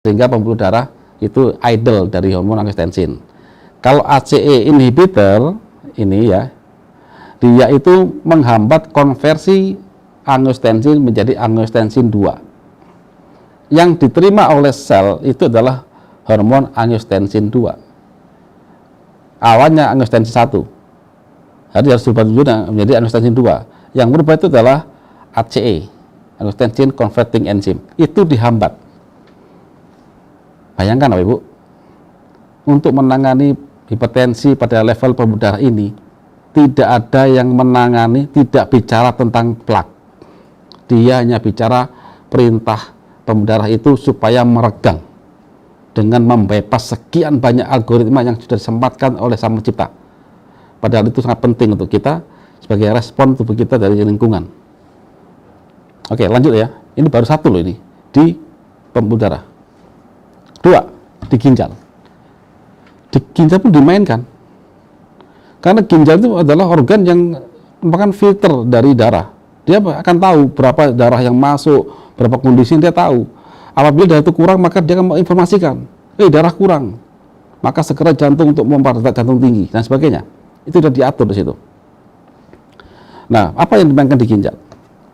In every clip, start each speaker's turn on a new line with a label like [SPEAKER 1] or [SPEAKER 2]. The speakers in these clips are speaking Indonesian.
[SPEAKER 1] sehingga pembuluh darah itu idle dari hormon angiotensin. Kalau ACE inhibitor ini ya, dia itu menghambat konversi angiotensin menjadi angiotensin 2. Yang diterima oleh sel itu adalah hormon angiotensin 2. Awalnya angiotensin 1. Jadi harus berubah dulu menjadi angiotensin 2. Yang berubah itu adalah ACE, angiotensin converting enzyme. Itu dihambat. Bayangkan Bapak Ibu, untuk menangani hipertensi pada level pembuluh darah ini, tidak ada yang menangani, tidak bicara tentang plak. Dia hanya bicara perintah pembuluh darah itu supaya meregang dengan membypass sekian banyak algoritma yang sudah disempatkan oleh Sang Pencipta. Padahal itu sangat penting untuk kita sebagai respon tubuh kita dari lingkungan. Oke, lanjut ya. Ini baru satu loh ini di pembuluh darah. 2, di ginjal. Di ginjal pun dimainkan. Karena ginjal itu adalah organ yang merupakan filter dari darah. Dia akan tahu berapa darah yang masuk, berapa kondisi dia tahu. Apabila darah itu kurang, maka dia akan menginformasikan, darah kurang, maka segera jantung untuk memompa detak jantung tinggi dan sebagainya. Itu sudah diatur di situ. Nah, apa yang dimainkan di ginjal?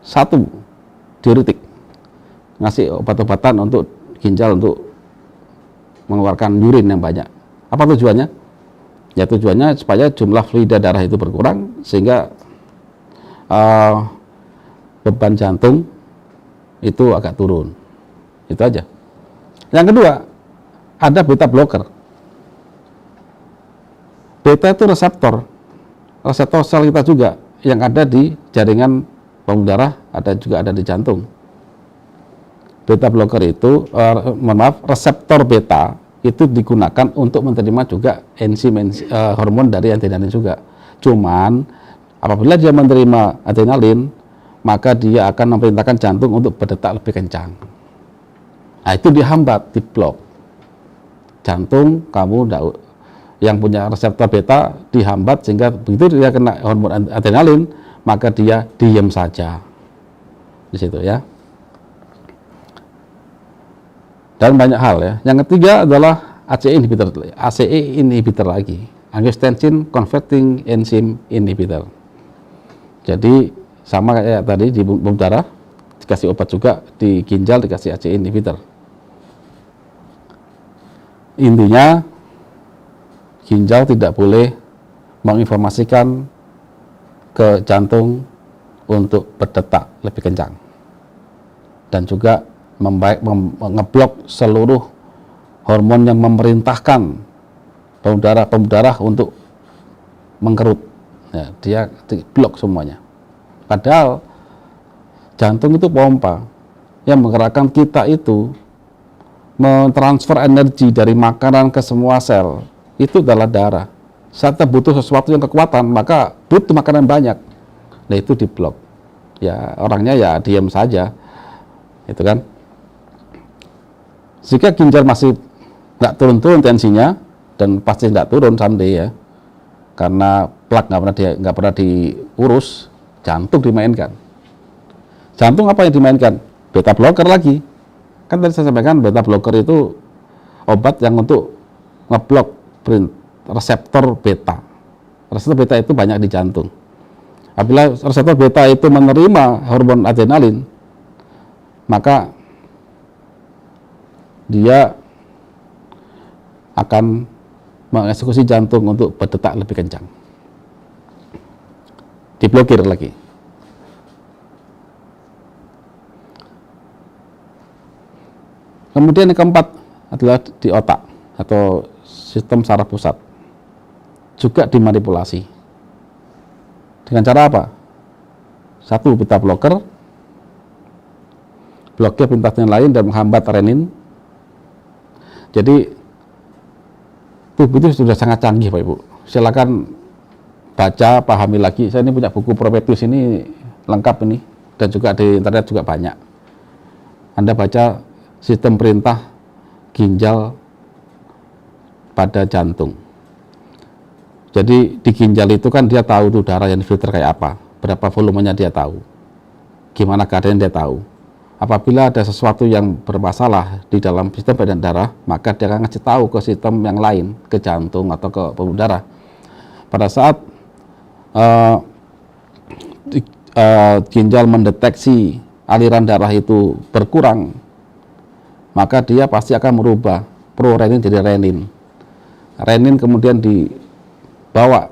[SPEAKER 1] 1, diuretik, ngasih obat-obatan untuk ginjal untuk mengeluarkan urin yang banyak. Apa tujuannya? Ya tujuannya supaya jumlah fluida darah itu berkurang sehingga beban jantung itu agak turun. Itu aja. Yang kedua, ada beta blocker. Beta itu reseptor sel kita juga yang ada di jaringan pembuluh darah, juga ada di jantung. Beta blocker itu, reseptor beta itu digunakan untuk menerima juga enzim hormon dari adrenalin juga. Cuman apabila dia menerima adrenalin, maka dia akan memerintahkan jantung untuk berdetak lebih kencang. Nah, itu dihambat, diblok. Jantung kamu yang punya reseptor beta dihambat sehingga begitu dia kena hormon adrenalin, maka dia diam saja di situ ya. Dan banyak hal ya. Yang ketiga adalah ACE inhibitor lagi, angiotensin converting enzyme inhibitor. Jadi sama kayak tadi di pembuluh darah, dikasih obat juga, di ginjal dikasih ACE inhibitor. Intinya ginjal tidak boleh menginformasikan ke jantung untuk berdetak lebih kencang, dan juga ngeblok seluruh hormon yang memerintahkan pembuluh darah untuk mengkerut. Ya, dia blok semuanya. Padahal jantung itu pompa yang menggerakkan kita itu mentransfer energi dari makanan ke semua sel. Itu adalah darah. Saat kita butuh sesuatu yang kekuatan, maka butuh makanan banyak. Nah, itu diblok. Ya, orangnya ya diam saja. Itu kan. Jika ginjal masih nggak turun-turun tensinya, dan pasti nggak turun someday ya, karena plak nggak pernah diurus, jantung dimainkan. Jantung apa yang dimainkan? Beta blocker lagi. Kan tadi saya sampaikan beta blocker itu obat yang untuk ngeblok reseptor beta. Reseptor beta itu banyak di jantung. Apabila reseptor beta itu menerima hormon adrenalin, maka dia akan mengeksekusi jantung untuk berdetak lebih kencang. Diblokir lagi. Kemudian yang keempat adalah di otak atau sistem saraf pusat. Juga dimanipulasi. Dengan cara apa? 1, beta blocker, blokir pintas yang lain dan menghambat renin. Jadi tubuh itu sudah sangat canggih Pak Ibu. Silakan baca, pahami lagi. Saya ini punya buku Prometheus ini lengkap ini, dan juga di internet juga banyak. Anda baca sistem perintah ginjal pada jantung. Jadi di ginjal itu kan dia tahu tuh darah yang difilter kayak apa, berapa volumenya dia tahu, gimana keadaan dia tahu. apabila ada sesuatu yang bermasalah di dalam sistem peredaran darah, maka dia akan ngasih tahu ke sistem yang lain, ke jantung atau ke pembuluh darah. Pada saat ginjal mendeteksi aliran darah itu berkurang, maka dia pasti akan merubah prorenin jadi renin. Renin kemudian dibawa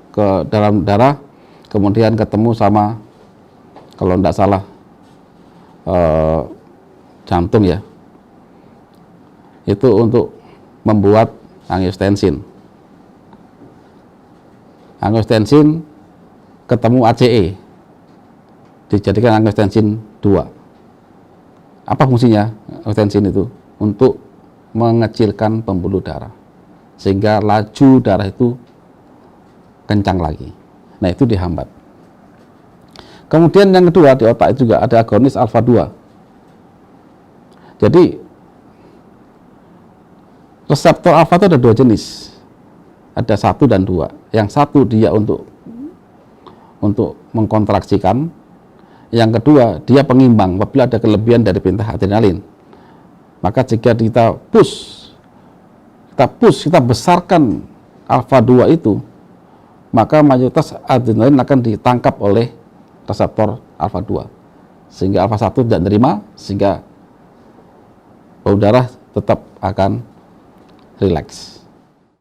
[SPEAKER 1] ke dalam darah, kemudian ketemu sama, kalau tidak salah, jantung ya, itu untuk membuat angiotensin. Angiotensin ketemu ACE, dijadikan angiotensin 2. Apa fungsinya angiotensin itu? Untuk mengecilkan pembuluh darah, sehingga laju darah itu kencang lagi. Nah, itu dihambat. Kemudian yang kedua, di otak juga ada agonis alfa 2. Jadi reseptor alfa itu ada 2 jenis. Ada 1 dan 2. Yang satu dia untuk mengkontraksikan. Yang kedua dia pengimbang apabila ada kelebihan dari perintah adrenalin. Maka jika kita besarkan alfa 2 itu, maka mayoritas adrenalin akan ditangkap oleh reseptor alfa 2, sehingga alfa 1 tidak menerima, sehingga pembuluh darah tetap akan rileks.